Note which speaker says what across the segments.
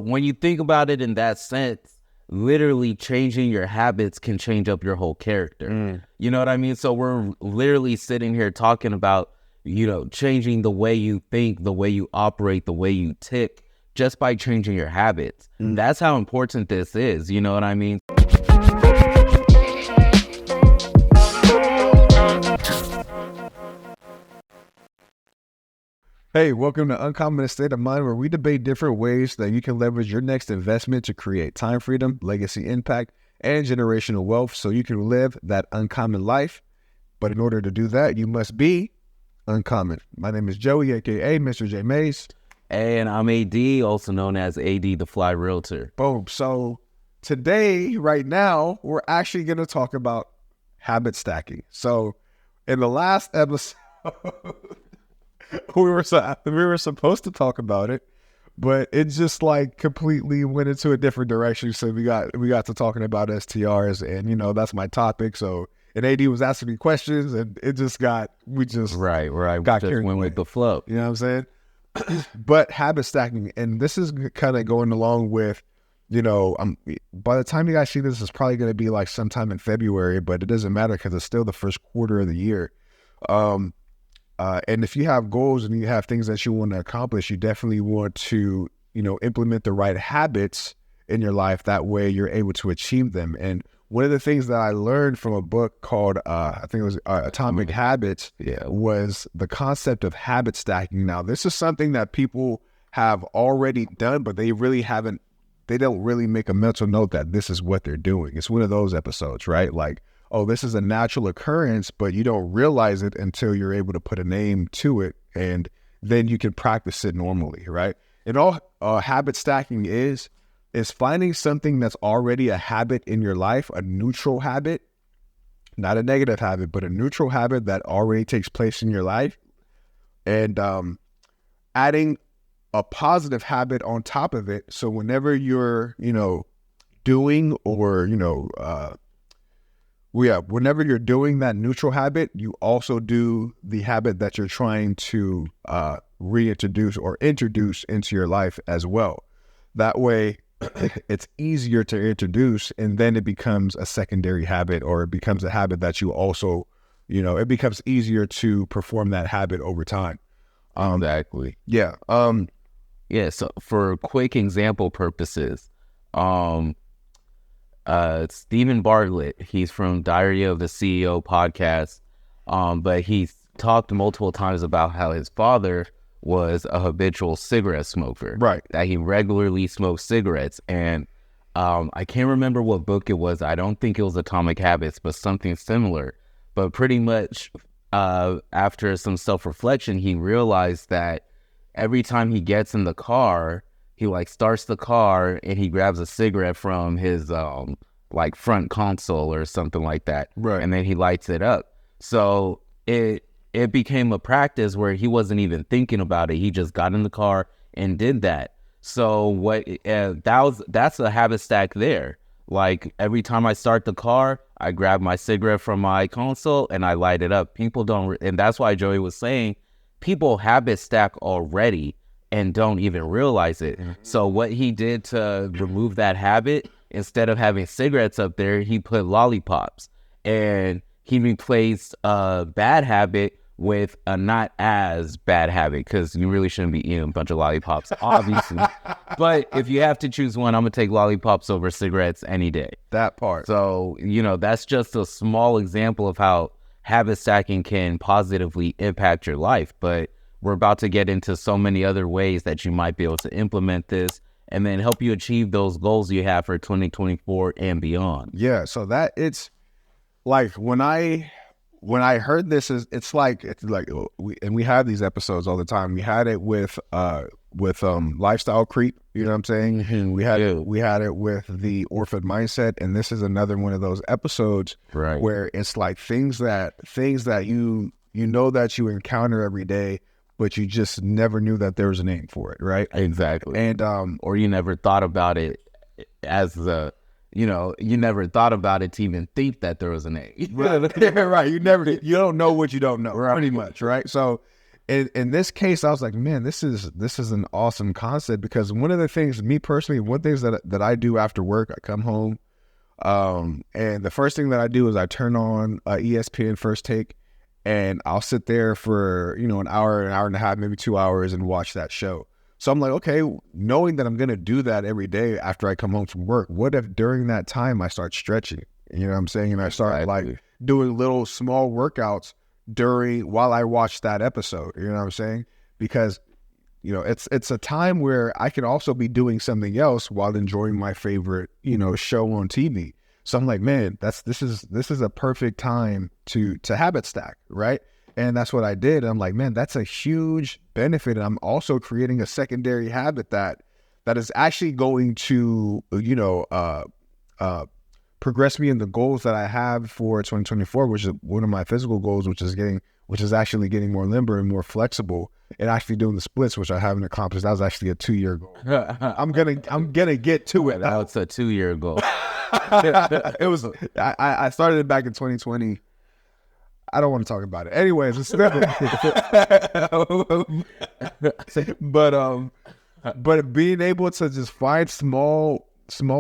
Speaker 1: When you think about it in that sense, literally changing your habits can change up your whole character. You know what I mean? So we're literally sitting here talking about, changing the way you think, the way you operate, the way you tick, just by changing your habits. That's how important this is. You know what I mean?
Speaker 2: Hey, welcome to Uncommon State of Mind, where we debate different ways that you can leverage your next investment to create time freedom, legacy impact, and generational wealth so you can live that uncommon life. But in order to do that, you must be uncommon. My name is Joey, a.k.a. Mr. J. Mays.
Speaker 1: And I'm A.D., also known as A.D. the Fly Realtor.
Speaker 2: Boom. So today, right now, we're actually going to talk about habit stacking. So in the last episode... we were supposed to talk about it, but it just like completely went into a different direction. So we got to talking about STRs, and that's my topic. So and AD was asking me questions, and it just got
Speaker 1: right.
Speaker 2: Got
Speaker 1: just went with the flow.
Speaker 2: You know what I'm saying? But habit stacking, and this is kind of going along with, by the time you guys see this, it's probably going to be like sometime in February, but it doesn't matter because it's still the first quarter of the year. And if you have goals and you have things that you want to accomplish, you definitely want to, implement the right habits in your life. That way you're able to achieve them. And one of the things that I learned from a book called, I think it was Atomic Habits, was the concept of habit stacking. Now, this is something that people have already done, but they don't really make a mental note that this is what they're doing. It's one of those episodes, right? Like, oh, this is a natural occurrence, but you don't realize it until you're able to put a name to it, and then you can practice it normally, right? And all habit stacking is finding something that's already a habit in your life, a neutral habit, not a negative habit, but a neutral habit that already takes place in your life, and adding a positive habit on top of it. So whenever you're, doing or, whenever you're doing that neutral habit, you also do the habit that you're trying to reintroduce or introduce into your life as well. That way, it's easier to introduce, and then it becomes a secondary habit, or it becomes a habit that you also, it becomes easier to perform that habit over time.
Speaker 1: Exactly.
Speaker 2: Yeah.
Speaker 1: So for quick example purposes, Stephen Bartlett, he's from Diary of the CEO podcast, but he's talked multiple times about how his father was a habitual cigarette smoker.
Speaker 2: Right.
Speaker 1: That he regularly smoked cigarettes. And I can't remember what book it was. I don't think it was Atomic Habits, but something similar. But pretty much after some self-reflection, he realized that every time he gets in the car, he starts the car and he grabs a cigarette from his front console or something like that.
Speaker 2: Right.
Speaker 1: And then he lights it up. So it became a practice where he wasn't even thinking about it. He just got in the car and did that. So that's a habit stack there. Like every time I start the car, I grab my cigarette from my console and I light it up. People don't, and that's why Joey was saying people habit stack already and don't even realize it. Mm-hmm. So what he did to remove that habit, instead of having cigarettes up there, he put lollipops, and he replaced a bad habit with a not as bad habit, because you really shouldn't be eating a bunch of lollipops, obviously. But if you have to choose one, I'm going to take lollipops over cigarettes any day.
Speaker 2: That part.
Speaker 1: So, that's just a small example of how habit stacking can positively impact your life. But we're about to get into so many other ways that you might be able to implement this and then help you achieve those goals you have for 2024 and beyond.
Speaker 2: Yeah. So that it's like when I heard this, it's like we have these episodes all the time. We had it with lifestyle creep. You know what I'm saying?
Speaker 1: Mm-hmm.
Speaker 2: We had it with the orphan mindset, and this is another one of those episodes,
Speaker 1: right, where
Speaker 2: it's like things that you that you encounter every day, but you just never knew that there was a name for it, right?
Speaker 1: Exactly.
Speaker 2: And
Speaker 1: or you never thought about it as you never thought about it to even think that there was a name.
Speaker 2: Right. You don't know what you don't know, right, pretty much, right? So in this case, I was like, man, this is an awesome concept, because one of the things, me personally, one things that I do after work, I come home, and the first thing that I do is I turn on ESPN First Take, and I'll sit there for, an hour and a half, maybe 2 hours, and watch that show. So I'm like, okay, knowing that I'm going to do that every day after I come home from work, what if during that time I start stretching? You know what I'm saying? And I start like doing little small workouts while I watch that episode. You know what I'm saying? Because, it's a time where I can also be doing something else while enjoying my favorite, show on TV. So I'm like, man, this is a perfect time to habit stack, right? And that's what I did. I'm like, man, that's a huge benefit. And I'm also creating a secondary habit that is actually going to, progress me in the goals that I have for 2024, which is one of my physical goals, which is actually getting more limber and more flexible, and actually doing the splits, which I haven't accomplished. That was actually a 2-year goal. I'm gonna get to it.
Speaker 1: That's a 2-year goal.
Speaker 2: It was. I started it back in 2020. I don't want to talk about it. Anyways, but being able to just find small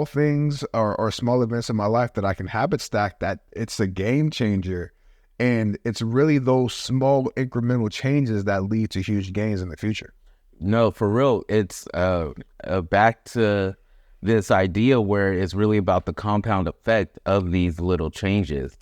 Speaker 2: things or small events in my life that I can habit stack, that it's a game changer. And it's really those small incremental changes that lead to huge gains in the future.
Speaker 1: No, for real. It's back to this idea where it's really about the compound effect of these little changes.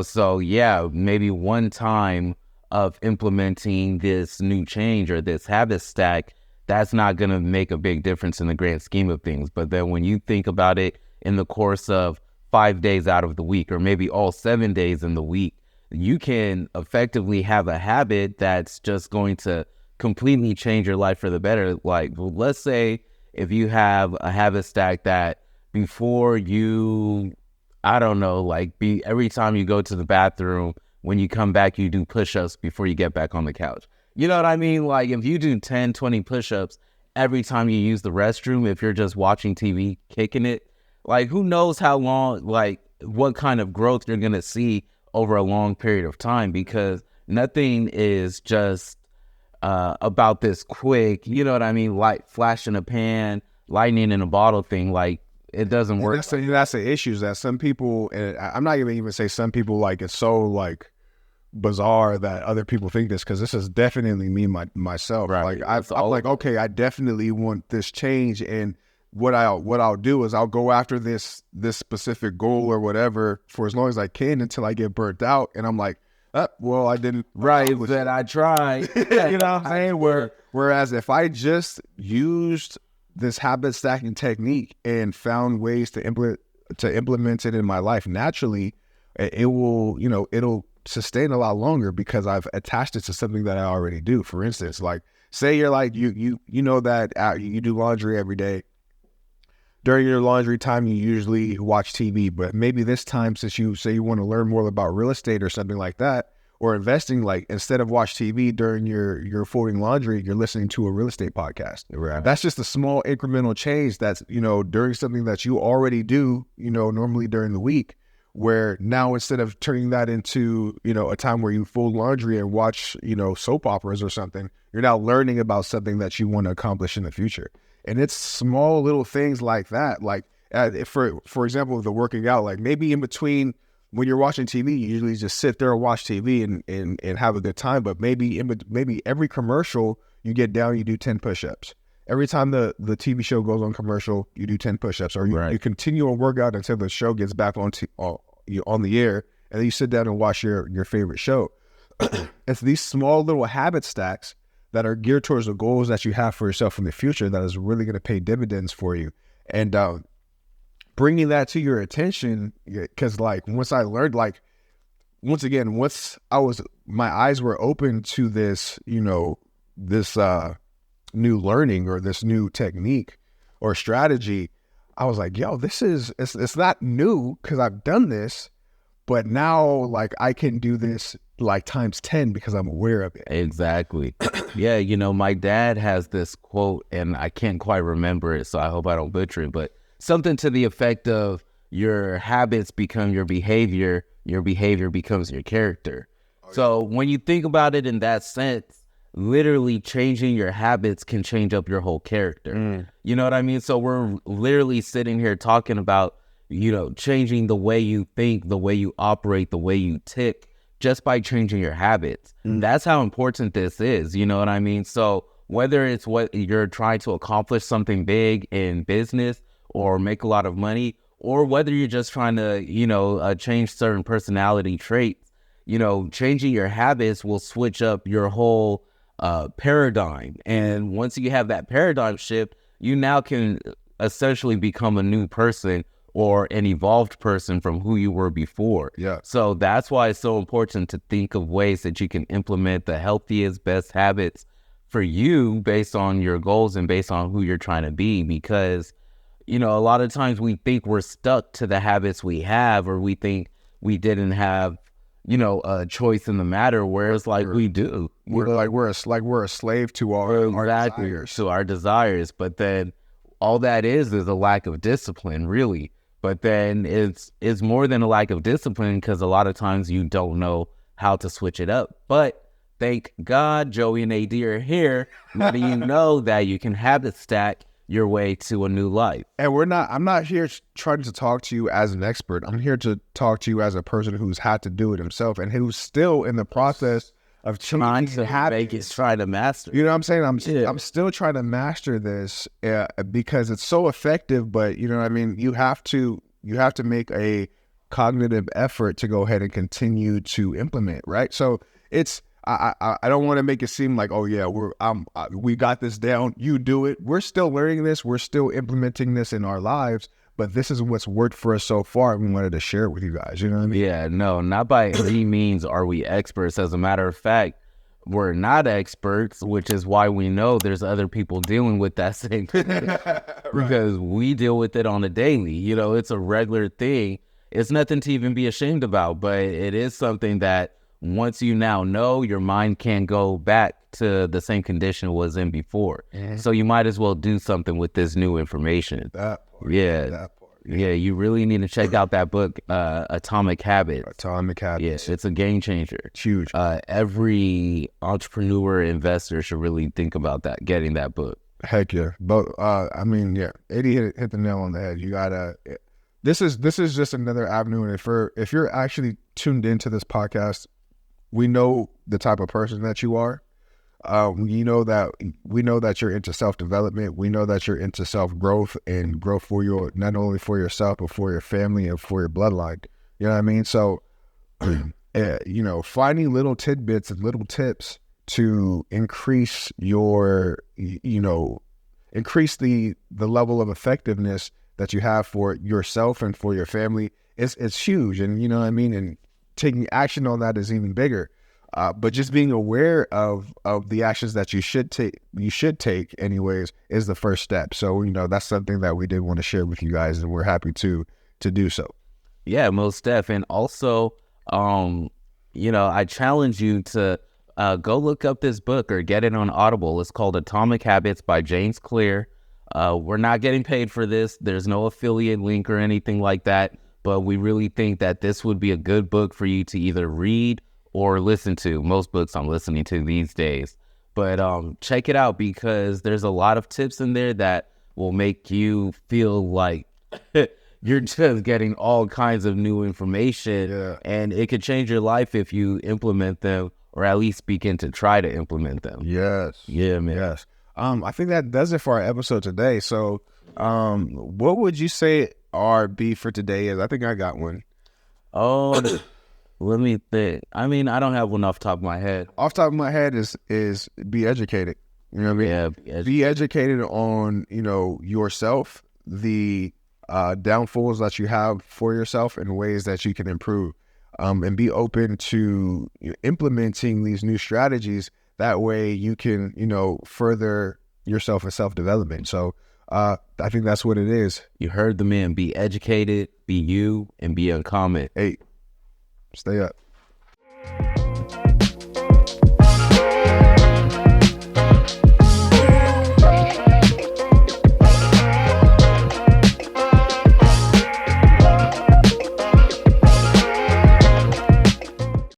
Speaker 1: So yeah, maybe one time of implementing this new change or this habit stack, that's not going to make a big difference in the grand scheme of things. But then when you think about it in the course of 5 days out of the week, or maybe all 7 days in the week, you can effectively have a habit that's just going to completely change your life for the better. Like, let's say if you have a habit stack that before you, I don't know, every time you go to the bathroom, when you come back, you do push-ups before you get back on the couch. You know what I mean? Like, if you do 10, 20 push-ups every time you use the restroom, if you're just watching TV, kicking it, who knows how long, what kind of growth you're going to see over a long period of time, because nothing is just about this quick, you know what I mean? Light flash in a pan, lightning in a bottle thing. It doesn't work.
Speaker 2: That's the issue, is that some people, and I'm not even say some people, it's so bizarre that other people think this, because this is definitely me myself.
Speaker 1: Right.
Speaker 2: I'm like, okay, I definitely want this change, and what I'll do is I'll go after this specific goal or whatever for as long as I can until I get burnt out, and I'm like, well, I didn't.
Speaker 1: Right, that I tried.
Speaker 2: You know what I'm saying? Whereas if I just used this habit stacking technique and found ways to implement it in my life naturally, it will, it'll sustain a lot longer, because I've attached it to something that I already do. For instance, say you're you know that you do laundry every day. During your laundry time, you usually watch TV, but maybe this time, since you say you want to learn more about real estate or something like that, or investing, instead of watch TV during your folding laundry, you're listening to a real estate podcast.
Speaker 1: Right.
Speaker 2: That's just a small incremental change that's, during something that you already do, normally during the week, where now instead of turning that into, a time where you fold laundry and watch, soap operas or something, you're now learning about something that you want to accomplish in the future. And it's small little things like that. For example, the working out, maybe in between when you're watching TV, you usually just sit there and watch TV and have a good time. But maybe every commercial you get down, you do 10 push-ups. Every time the TV show goes on commercial, you do 10 push-ups, or you continue a workout until the show gets back on the air, and then you sit down and watch your favorite show. It's these small little habit stacks that are geared towards the goals that you have for yourself in the future that is really going to pay dividends for you. And bringing that to your attention, because once I learned, once my eyes were open to this, this new learning or this new technique or strategy, I was like, yo, it's not new, because I've done this, but now I can do this times 10 because I'm aware of it.
Speaker 1: Exactly. Yeah, my dad has this quote, and I can't quite remember it, so I hope I don't butcher it, but something to the effect of, your habits become your behavior becomes your character. So when you think about it in that sense, literally changing your habits can change up your whole character. You know what I mean? So we're literally sitting here talking about, changing the way you think, the way you operate, the way you tick, just by changing your habits. That's how important this is. You know what I mean? So whether it's what you're trying to accomplish, something big in business or make a lot of money, or whether you're just trying to, change certain personality traits, changing your habits will switch up your whole paradigm. And once you have that paradigm shift, you now can essentially become a new person or an evolved person from who you were before.
Speaker 2: Yeah.
Speaker 1: So that's why it's so important to think of ways that you can implement the healthiest, best habits for you based on your goals and based on who you're trying to be. Because, a lot of times we think we're stuck to the habits we have, or we think we didn't have, a choice in the matter, whereas we do.
Speaker 2: We're a slave to our desires.
Speaker 1: To our desires. But then all that is a lack of discipline, really. But then it's more than a lack of discipline, because a lot of times you don't know how to switch it up. But thank God Joey and A.D are here, letting you know that you can habit stack your way to a new life.
Speaker 2: And I'm not here trying to talk to you as an expert. I'm here to talk to you as a person who's had to do it himself and who's still in the process of
Speaker 1: trying to master.
Speaker 2: You know what I'm saying? I'm still trying to master this because it's so effective, but you know what I mean? You have to make a cognitive effort to go ahead and continue to implement, right? So it's I don't want to make it seem like, oh yeah, we got this down, you do it. We're still learning this, we're still implementing this in our lives, but this is what's worked for us so far. We wanted to share it with you guys. You know what I mean?
Speaker 1: Yeah, no, not by any means are we experts. As a matter of fact, we're not experts, which is why we know there's other people dealing with that same thing. Because we deal with it on a daily. It's a regular thing. It's nothing to even be ashamed about, but it is something that once you now know, your mind can't go back to the same condition it was in before. So you might as well do something with this new information.
Speaker 2: That part.
Speaker 1: Yeah, you really need to check out that book, Atomic Habits.
Speaker 2: Atomic Habits.
Speaker 1: Yeah, it's a game changer.
Speaker 2: It's huge.
Speaker 1: Every entrepreneur, investor should really think about that, getting that book.
Speaker 2: Heck yeah. But A.D hit the nail on the head. You gotta. This is just another avenue, and if you're actually tuned into this podcast, we know the type of person that you are. We know that you're into self-development. We know that you're into self-growth and growth for not only for yourself, but for your family and for your bloodline. You know what I mean? So, finding little tidbits and little tips to increase your, increase the level of effectiveness that you have for yourself and for your family it's huge. And you know what I mean? And taking action on that is even bigger. But just being aware of the actions that you should take anyways is the first step. So, that's something that we did want to share with you guys, and we're happy to do so.
Speaker 1: Yeah, most def. And also, I challenge you to go look up this book or get it on Audible. It's called Atomic Habits by James Clear. We're not getting paid for this. There's no affiliate link or anything like that. But we really think that this would be a good book for you to either read or listen to. Most books I'm listening to these days. But check it out, because there's a lot of tips in there that will make you feel like you're just getting all kinds of new information.
Speaker 2: Yeah.
Speaker 1: And it could change your life if you implement them, or at least begin to try to implement them.
Speaker 2: Yes.
Speaker 1: Yeah, man.
Speaker 2: Yes. I think that does it for our episode today. So what would you say our B for today is? I think I got one.
Speaker 1: Oh, let me think. I mean, I don't have one off the top of my head.
Speaker 2: Off the top of my head is be educated. You know what I mean?
Speaker 1: Yeah.
Speaker 2: Be educated on, yourself, the downfalls that you have for yourself and ways that you can improve. And be open to implementing these new strategies. That way you can, further yourself in self-development. So I think that's what it is.
Speaker 1: You heard the man. Be educated, be you, and be uncommon.
Speaker 2: Hey, stay up.